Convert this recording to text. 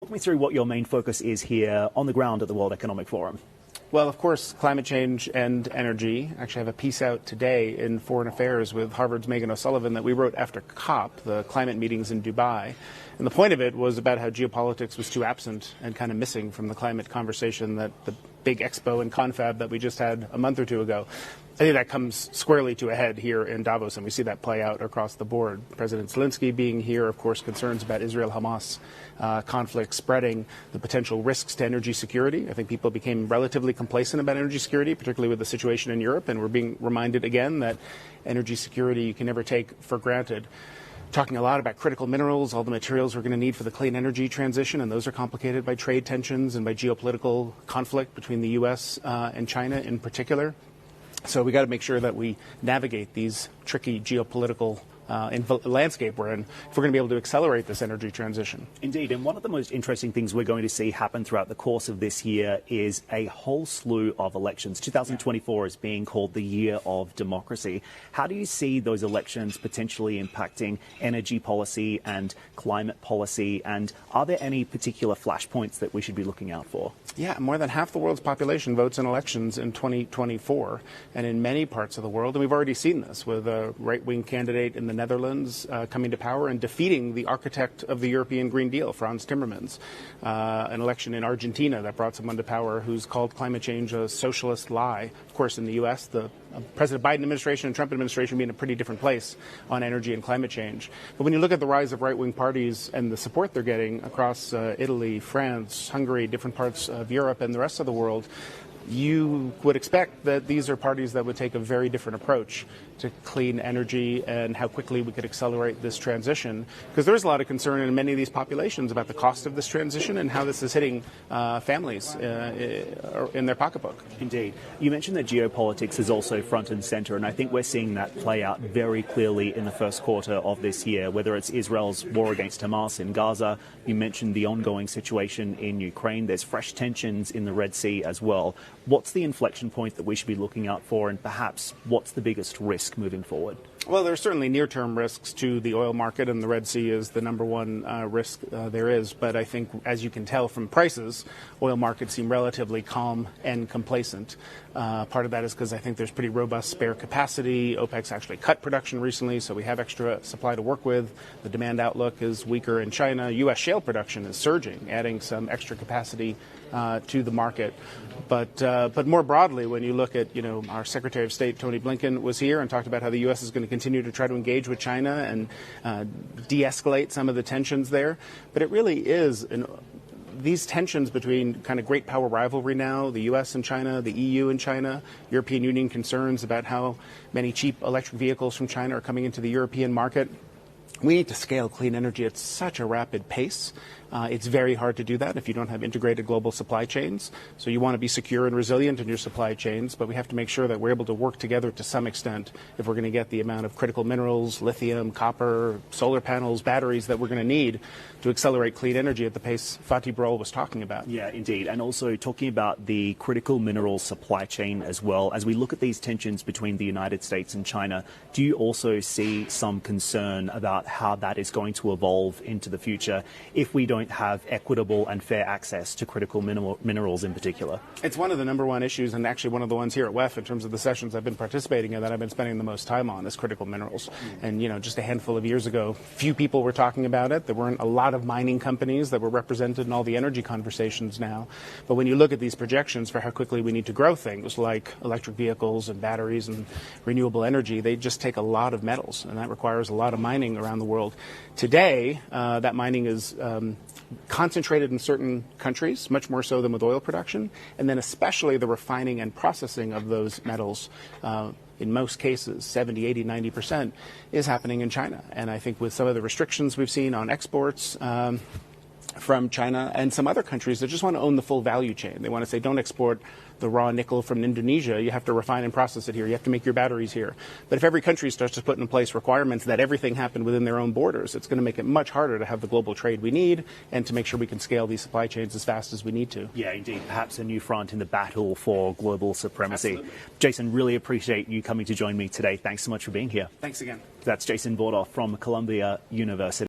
Walk me through what your main focus is here on the ground at the World Economic Forum. Well, of course, climate change and energy. Actually, I have a piece out today in Foreign Affairs with Harvard's Megan O'Sullivan that we wrote after COP, the climate meetings in Dubai. And the point of it was about how geopolitics was too absent and kind of missing from the climate conversation that the big expo and confab that we just had a month or two ago. I think that comes squarely to a head here in Davos, and we see that play out across the board. President Zelensky being here, of course, concerns about Israel-Hamas conflict spreading, the potential risks to energy security. I think people became relatively complacent about energy security, particularly with the situation in Europe, and we're being reminded again that energy security you can never take for granted. Talking a lot about critical minerals, all the materials we're going to need for the clean energy transition, and those are complicated by trade tensions and by geopolitical conflict between the U.S. And China in particular. So we got to make sure that we navigate these tricky geopolitical landscape we're in if we're going to be able to accelerate this energy transition. Indeed, and one of the most interesting things we're going to see happen throughout the course of this year is a whole slew of elections. 2024 is being called the year of democracy. How do you see those elections potentially impacting energy policy and climate policy, and are there any particular flashpoints that we should be looking out for? Yeah, more than half the world's population votes in elections in 2024, and in many parts of the world, and we've already seen this with a right-wing candidate in the Netherlands coming to power and defeating the architect of the European Green Deal, Frans Timmermans. An election in Argentina that brought someone to power who's called climate change a socialist lie. Of course, in the U.S., the President Biden administration and Trump administration being in a pretty different place on energy and climate change. But when you look at the rise of right-wing parties and the support they're getting across Italy, France, Hungary, different parts of Europe and the rest of the world, you would expect that these are parties that would take a very different approach to clean energy and how quickly we could accelerate this transition. Because there is a lot of concern in many of these populations about the cost of this transition and how this is hitting families in their pocketbook. Indeed. You mentioned that geopolitics is also front and center, and I think we're seeing that play out very clearly in the first quarter of this year, whether it's Israel's war against Hamas in Gaza. You mentioned the ongoing situation in Ukraine. There's fresh tensions in the Red Sea as well. What's the inflection point that we should be looking out for, and perhaps what's the biggest risk moving forward? Well, there are certainly near-term risks to the oil market, and the Red Sea is the number one risk there is. But I think, as you can tell from prices, oil markets seem relatively calm and complacent. Part of that is because I think there's pretty robust spare capacity. OPEC's actually cut production recently, so we have extra supply to work with. The demand outlook is weaker in China. U.S. shale production is surging, adding some extra capacity to the market. But more broadly, when you look at, our Secretary of State, Tony Blinken, was here and talked about how the U.S. is going to continue to try to engage with China and de-escalate some of the tensions there. But it really is these tensions between kind of great power rivalry now, the U.S. and China, the EU and China, European Union concerns about how many cheap electric vehicles from China are coming into the European market. We need to scale clean energy at such a rapid pace. It's very hard to do that if you don't have integrated global supply chains. So you want to be secure and resilient in your supply chains, but we have to make sure that we're able to work together to some extent if we're going to get the amount of critical minerals, lithium, copper, solar panels, batteries that we're going to need to accelerate clean energy at the pace Fatih Birol was talking about. Yeah, indeed. And also talking about the critical mineral supply chain as well. As we look at these tensions between the United States and China, do you also see some concern about how that is going to evolve into the future if we don't have equitable and fair access to critical minerals in particular? It's one of the number one issues, and actually one of the ones here at WEF in terms of the sessions I've been participating in that I've been spending the most time on is critical minerals. And, just a handful of years ago, few people were talking about it. There weren't a lot of mining companies that were represented in all the energy conversations now. But when you look at these projections for how quickly we need to grow things like electric vehicles and batteries and renewable energy, they just take a lot of metals, and that requires a lot of mining around the world. Today, that mining is concentrated in certain countries, much more so than with oil production, and then especially the refining and processing of those metals, in most cases, 70, 80, 90%, is happening in China. And I think with some of the restrictions we've seen on exports from China and some other countries that just want to own the full value chain. They want to say, don't export the raw nickel from Indonesia. You have to refine and process it here. You have to make your batteries here. But if every country starts to put in place requirements that everything happen within their own borders, it's going to make it much harder to have the global trade we need and to make sure we can scale these supply chains as fast as we need to. Yeah, indeed. Perhaps a new front in the battle for global supremacy. Absolutely. Jason, really appreciate you coming to join me today. Thanks so much for being here. Thanks again. That's Jason Bordoff from Columbia University.